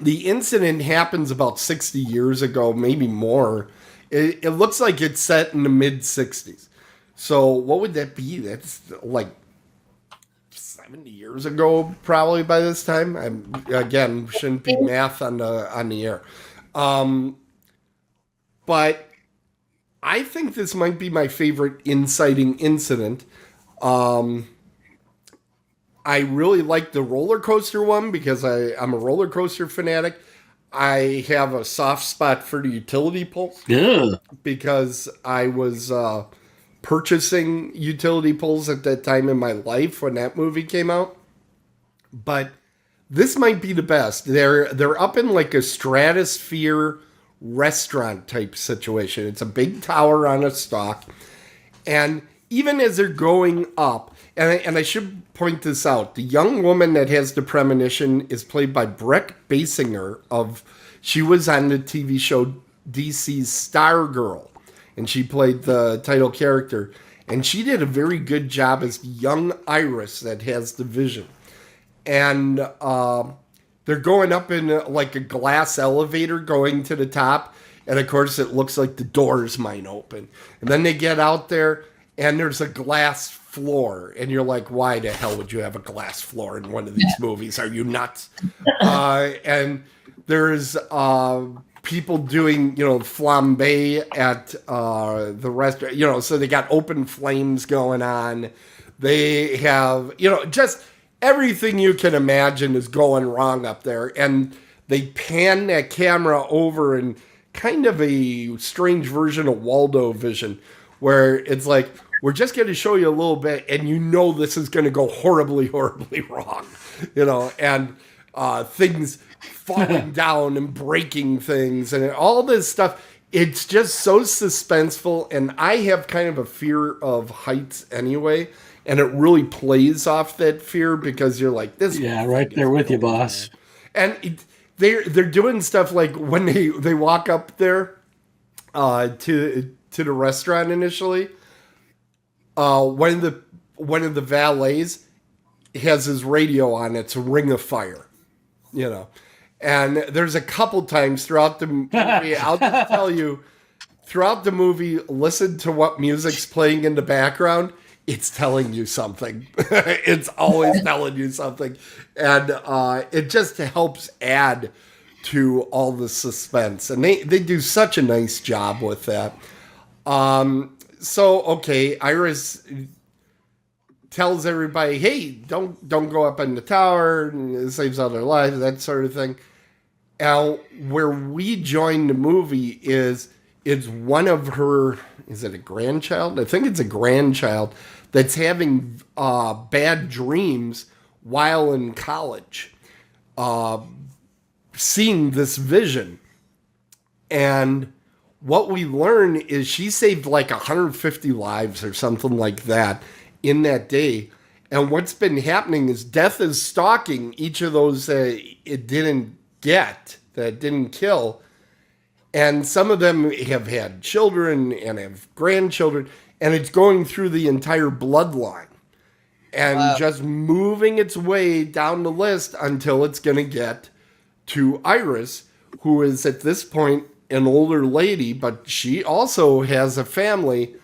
the incident happens about 60 years ago, maybe more. It looks like it's set in the mid-60s. So what would that be? That's like 70 years ago, probably by this time. Again, shouldn't be math on the air. But I think this might be my favorite inciting incident. I really like the roller coaster one because I'm a roller coaster fanatic. I have a soft spot for the utility poles. Yeah. Because I was purchasing utility poles at that time in my life when that movie came out. But this might be the best. They're up in like a stratosphere restaurant type situation. It's a big tower on a stalk. And even as they're going up, and I should point this out, the young woman that has the premonition is played by Brett Basinger she was on the TV show DC's Stargirl, and she played the title character. And she did a very good job as the young Iris that has the vision. And they're going up in like a glass elevator going to the top. And of course, it looks like the doors might open. And then they get out there and there's a glass floor. And you're like, why the hell would you have a glass floor in one of these movies? Are you nuts? And there's people doing, flambe at the restaurant, so they got open flames going on. They have, just everything you can imagine is going wrong up there. And they pan that camera over in kind of a strange version of Waldo vision, where it's like, we're just going to show you a little bit, and this is going to go horribly, horribly wrong, and things falling down and breaking things and all this stuff. It's just so suspenseful, and I have kind of a fear of heights anyway, and it really plays off that fear because you're like, this. Yeah, right there with you, boss. And they're doing stuff like when they walk up there to the restaurant initially. One of the valets has his radio on. It's Ring of Fire, And there's a couple times throughout the movie, I'll just tell you, throughout the movie, listen to what music's playing in the background. It's telling you something. It's always telling you something. And it just helps add to all the suspense. And they do such a nice job with that. So, okay, Iris tells everybody, hey, don't go up in the tower. And it saves all their lives, that sort of thing. Now, where we join the movie is one of her, is it a grandchild? I think it's a grandchild that's having bad dreams while in college, seeing this vision. And what we learn is she saved like 150 lives or something like that in that day. And what's been happening is death is stalking each of those that it didn't get, that it didn't kill. And some of them have had children and have grandchildren, and it's going through the entire bloodline and just moving its way down the list until it's going to get to Iris, who is at this point an older lady, but she also has a family.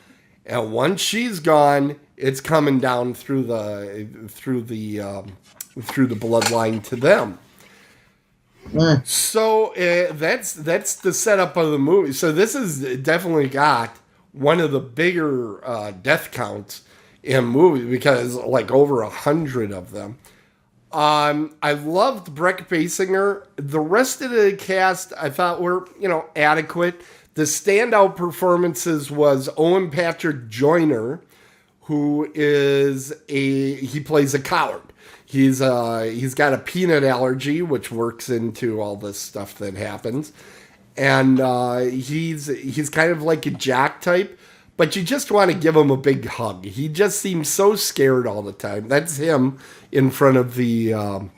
And once she's gone, it's coming down through the bloodline to them. So that's the setup of the movie. So this has definitely got one of the bigger death counts in movies because like over 100 of them. I loved Brett Basinger. The rest of the cast I thought were adequate. The standout performances was Owen Patrick Joyner, who he plays a coward. He's got a peanut allergy, which works into all this stuff that happens. And he's kind of like a jock type, but you just want to give him a big hug. He just seems so scared all the time. That's him in front of the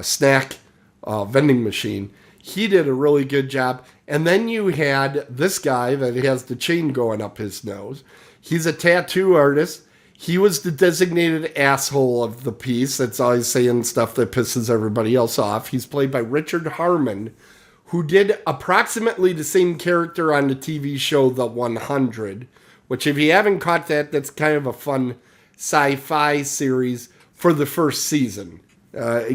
snack vending machine. He did a really good job. And then you had this guy that has the chain going up his nose. He's a tattoo artist. He was the designated asshole of the piece that's always saying stuff that pisses everybody else off. He's played by Richard Harmon, who did approximately the same character on the TV show The 100, which if you haven't caught that, that's kind of a fun sci-fi series for the first season.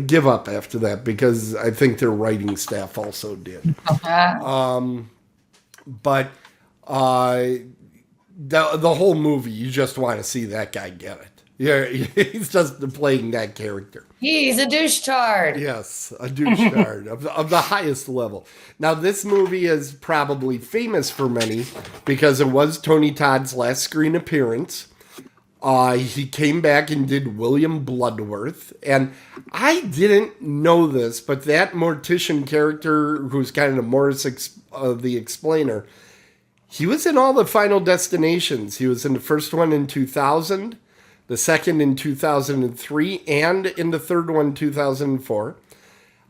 Give up after that because I think their writing staff also did. But the whole movie, you just want to see that guy get it. Yeah, he's just playing that character. He's a douche-tard. Yes, a douche-tard of the highest level. Now, this movie is probably famous for many because it was Tony Todd's last screen appearance. He came back and did William Bloodworth. And I didn't know this, but that mortician character, who's kind of the Morris the Explainer, he was in all the Final Destinations. He was in the first one in 2000, the second in 2003, and in the third one, 2004.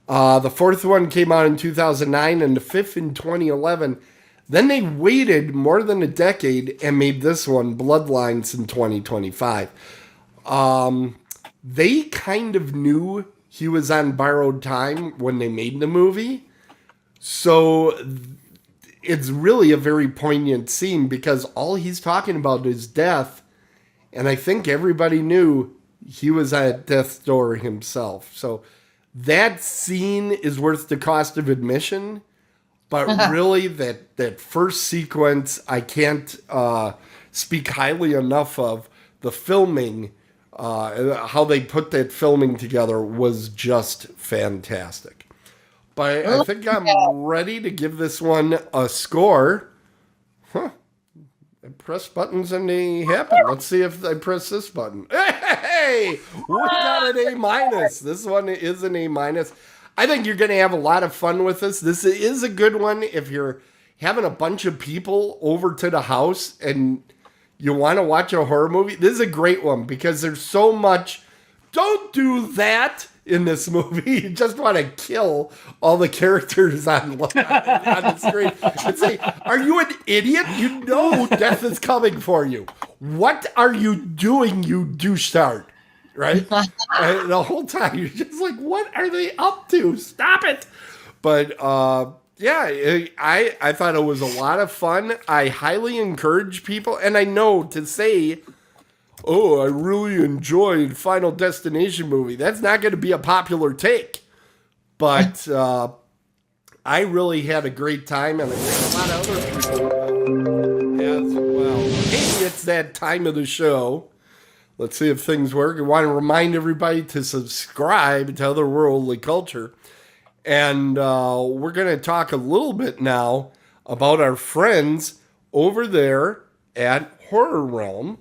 The fourth one came out in 2009, and the fifth in 2011. Then they waited more than a decade and made this one, Bloodlines, in 2025. They kind of knew he was on borrowed time when they made the movie. So it's really a very poignant scene because all he's talking about is death. And I think everybody knew he was at death's door himself. So that scene is worth the cost of admission. But really, that first sequence, I can't speak highly enough of. The filming, how they put that filming together was just fantastic. But I think I'm ready to give this one a score. I press buttons and they happen. Let's see if I press this button. Hey! We got an A-. This one is an A-. I think you're going to have a lot of fun with this. This is a good one if you're having a bunch of people over to the house and you want to watch a horror movie. This is a great one because there's so much don't do that in this movie. You just want to kill all the characters on the screen and say, are you an idiot? You know death is coming for you. What are you doing, you douche-tard? Right? And the whole time you're just like, what are they up to? Stop it. But yeah, I thought it was a lot of fun. I highly encourage people, and I know to say, oh, I really enjoyed Final Destination movie. That's not going to be a popular take. But I really had a great time, and I think a lot of other people as well. Hey, it's that time of the show. Let's see if things work. I want to remind everybody to subscribe to Otherworldly Culture. And we're going to talk a little bit now about our friends over there at Horror Realm.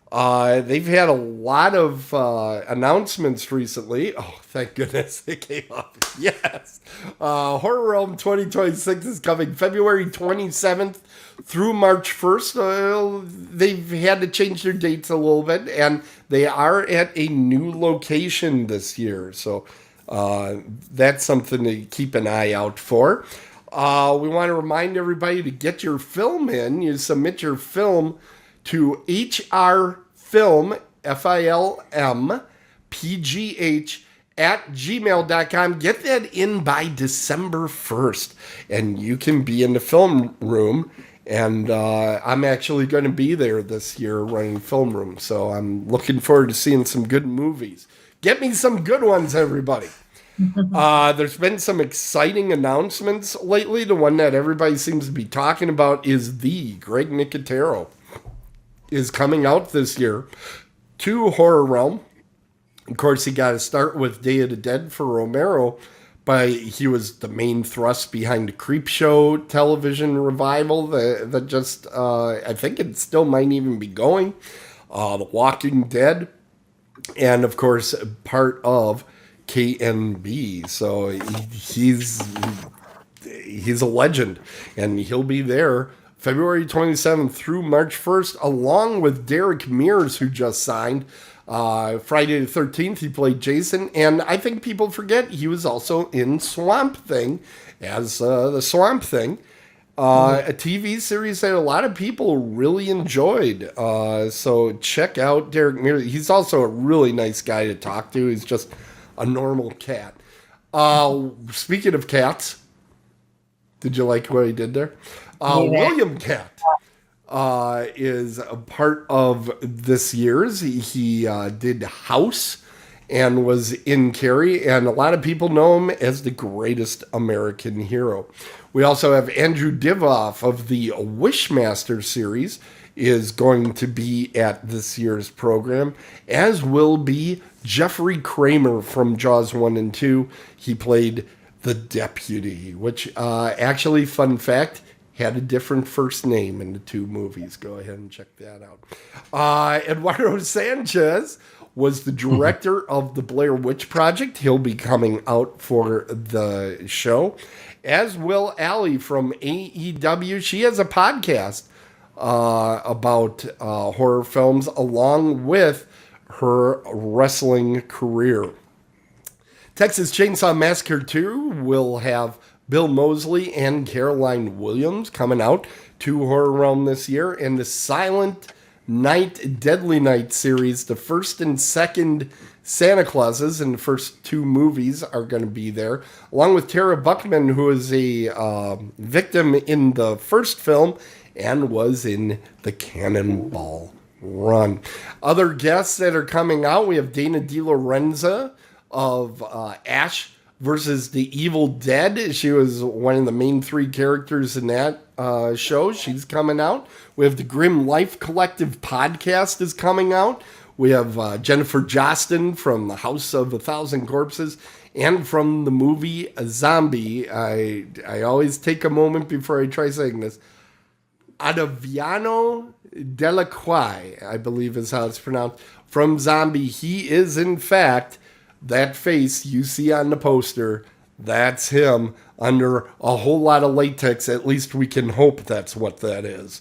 They've had a lot of announcements recently. Oh, thank goodness they came up. Yes. Horror Realm 2026 is coming February 27th through March 1st. They've had to change their dates a little bit, and they are at a new location this year. So that's something to keep an eye out for. We want to remind everybody to get your film in. You submit your film to hrfilm, F-I-L-M, P-G-H, at gmail.com. Get that in by December 1st, and you can be in the film room. And I'm actually going to be there this year running film room, so I'm looking forward to seeing some good movies. Get me some good ones, everybody. There's been some exciting announcements lately. The one that everybody seems to be talking about is the Greg Nicotero is coming out this year to Horror Realm. Of course, he got to start with Day of the Dead for Romero, but he was the main thrust behind the Creepshow television revival that just, I think it still might even be going. The Walking Dead, and of course, part of KNB. So he's a legend, and he'll be there February 27th through March 1st, along with Derek Mears, who just signed. Friday the 13th, he played Jason, and I think people forget he was also in Swamp Thing as the Swamp Thing, a TV series that a lot of people really enjoyed. So check out Derek Mears. He's also a really nice guy to talk to. He's just a normal cat. Speaking of cats, did you like what he did there? William Cat is a part of this year's. He did House and was in Carrie, and a lot of people know him as the greatest American hero. We also have Andrew Divoff of the Wishmaster series is going to be at this year's program, as will be Jeffrey Kramer from Jaws 1 and 2. He played the deputy, which actually, fun fact, had a different first name in the two movies. Go ahead and check that out. Eduardo Sanchez was the director of the Blair Witch Project. He'll be coming out for the show, as will Allie from AEW. She has a podcast about horror films, along with her wrestling career. Texas Chainsaw Massacre 2 will have Bill Moseley and Caroline Williams coming out to Horror Realm this year. And the Silent Night, Deadly Night series, the first and second Santa Clauses in the first two movies are going to be there, along with Tara Buckman, who is a victim in the first film and was in the Cannonball Run. Other guests that are coming out, we have Dana De Lorenza of Ash versus the Evil Dead. She was one of the main three characters in that show. She's coming out. We have the Grim Life Collective podcast is coming out. We have Jennifer Jostin from the House of a Thousand Corpses and from the movie Zombie. I always take a moment before I try saying this. Ottaviano Delacroix, I believe is how it's pronounced. From Zombie, he is in fact that face you see on the poster. That's him under a whole lot of latex. At least we can hope that's what that is.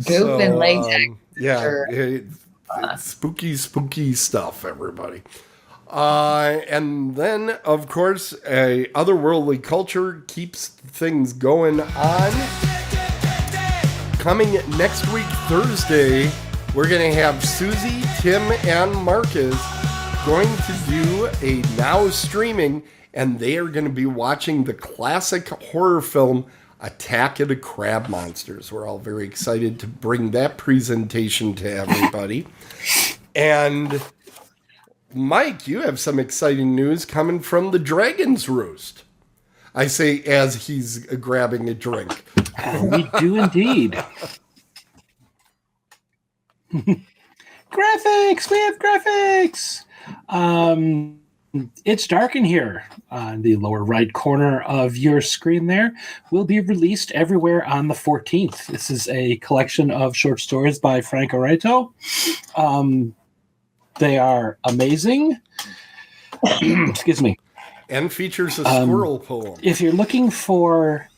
Goop and latex. Yeah, Sure. it's spooky stuff, everybody. And then, of course, Otherworldly Culture keeps things going on. Coming next week, Thursday, we're going to have Susie, Tim, and Marcus going to do a now streaming, and they are going to be watching the classic horror film Attack of the Crab Monsters. We're all very excited to bring that presentation to everybody. And Mike, you have some exciting news coming from the Dragon's Roost. I say as he's grabbing a drink. We do indeed. Graphics! We have graphics! It's Dark in Here on the lower right corner of your screen there. Will be released everywhere on the 14th. This is a collection of short stories by Frank Oreto. They are amazing. Excuse me. And features a squirrel poem. If you're looking for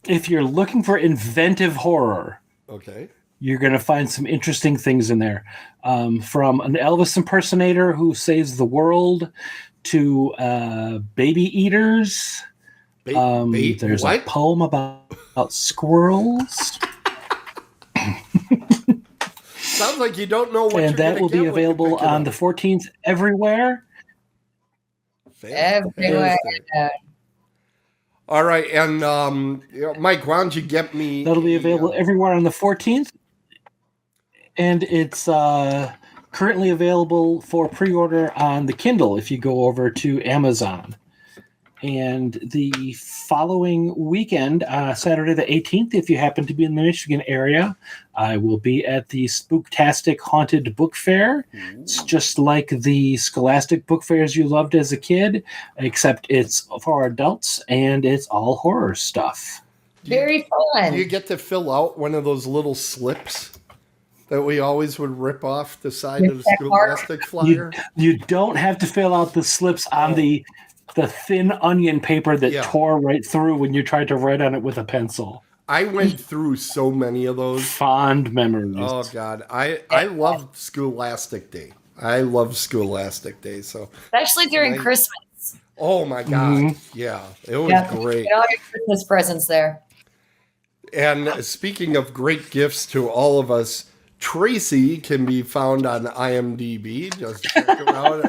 inventive horror, okay, you're going to find some interesting things in there. From an Elvis impersonator who saves the world to baby eaters. There's what? a poem about squirrels. Sounds like you don't know what and that will be available on the 14th everywhere. Everywhere. All right, and Mike, why don't you get me... That'll be available everywhere on the 14th. And it's currently available for pre-order on the Kindle if you go over to Amazon. And the following weekend, Saturday the 18th, if you happen to be in the Michigan area, I will be at the Spooktastic Haunted Book Fair. It's just like the Scholastic book fairs you loved as a kid, except it's for adults and it's all horror stuff. Very fun. Do you get to fill out one of those little slips that we always would rip off the side of the Scholastic flyer? You don't have to fill out the slips on the thin onion paper that tore right through when you tried to write on it with a pencil. I went through so many of those. Fond memories. Oh, God. I loved Scholastic Day. I love Scholastic Day. So especially during Christmas. Oh, my God. Yeah, it was great. All your Christmas presents there. And speaking of great gifts to all of us, Tracey can be found on IMDb. Just check her out.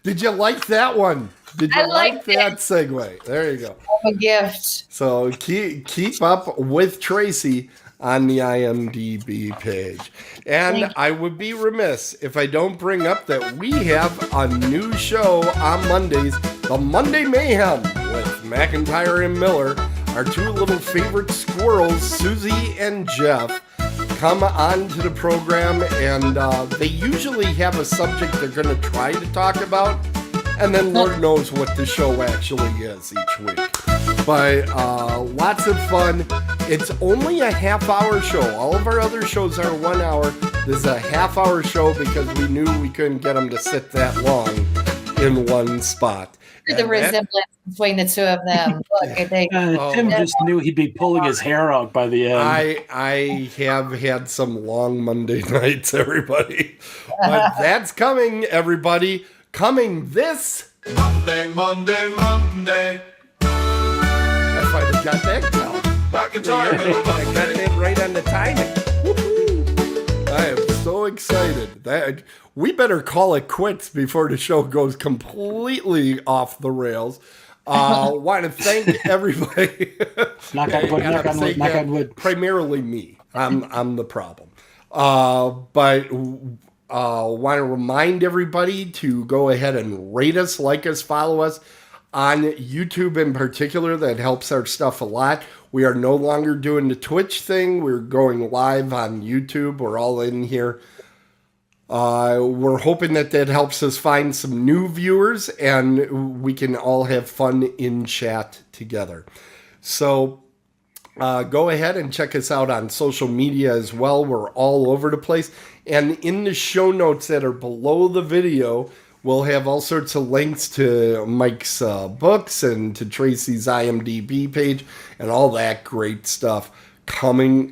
Did you like that one? Did you like that segue? There you go. A gift. So keep up with Tracey on the IMDb page. And I would be remiss if I don't bring up that we have a new show on Mondays, The Monday Mayhem with McIntyre and Miller, our two little favorite squirrels, Susie and Jeff, come on to the program, and they usually have a subject they're going to try to talk about, and then Lord knows what the show actually is each week. But lots of fun. It's only a half-hour show. All of our other shows are 1 hour. This is a half-hour show because we knew we couldn't get them to sit that long in one spot. The resemblance between the two of them. Look, Tim just knew he'd be pulling his hair out by the end. I have had some long Monday nights, everybody. But that's coming, everybody. Coming this Monday. I finally got that down. I got it in right on the timing. Woo-hoo. I am so excited. We better call it quits before the show goes completely off the rails. Want to thank everybody. Knock on wood. Primarily me. I'm the problem. But want to remind everybody to go ahead and rate us, like us, follow us on YouTube in particular. That helps our stuff a lot. We are no longer doing the Twitch thing. We're going live on YouTube. We're all in here. We're hoping that helps us find some new viewers and we can all have fun in chat together. So go ahead and check us out on social media as well. We're all over the place. And in the show notes that are below the video, we'll have all sorts of links to Mike's books and to Tracey's IMDb page and all that great stuff coming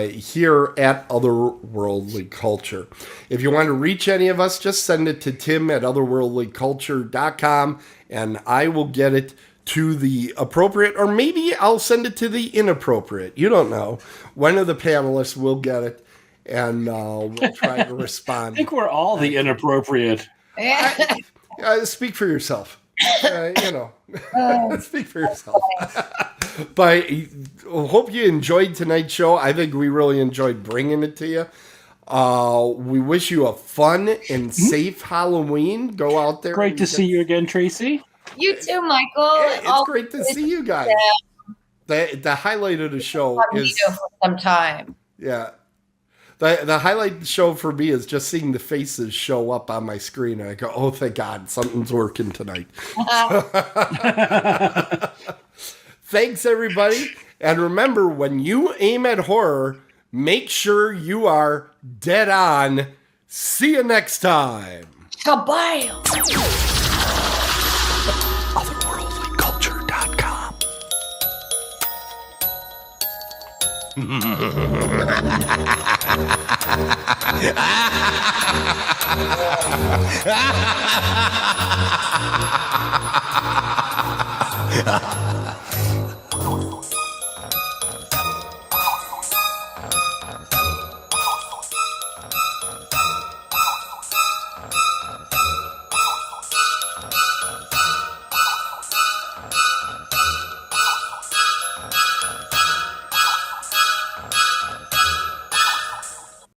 here at Otherworldly Culture. If you want to reach any of us, just send it to Tim at otherworldlyculture.com and I will get it to the appropriate, or maybe I'll send it to the inappropriate. You don't know. One of the panelists will get it and we'll try to respond. I think we're all the inappropriate. Speak for yourself. Speak for yourself. But I hope you enjoyed tonight's show. I think we really enjoyed bringing it to you. We wish you a fun and safe Halloween. Go out there. Great to see you again, Tracey. You too, Michael. It's great to see you guys. The highlight of the show is for some time. Yeah. The highlight of the show for me is just seeing the faces show up on my screen. And I go, oh, thank God, something's working tonight. Thanks, everybody. And remember, when you aim at horror, make sure you are dead on. See you next time. Kabam! Otherworldlyculture.com.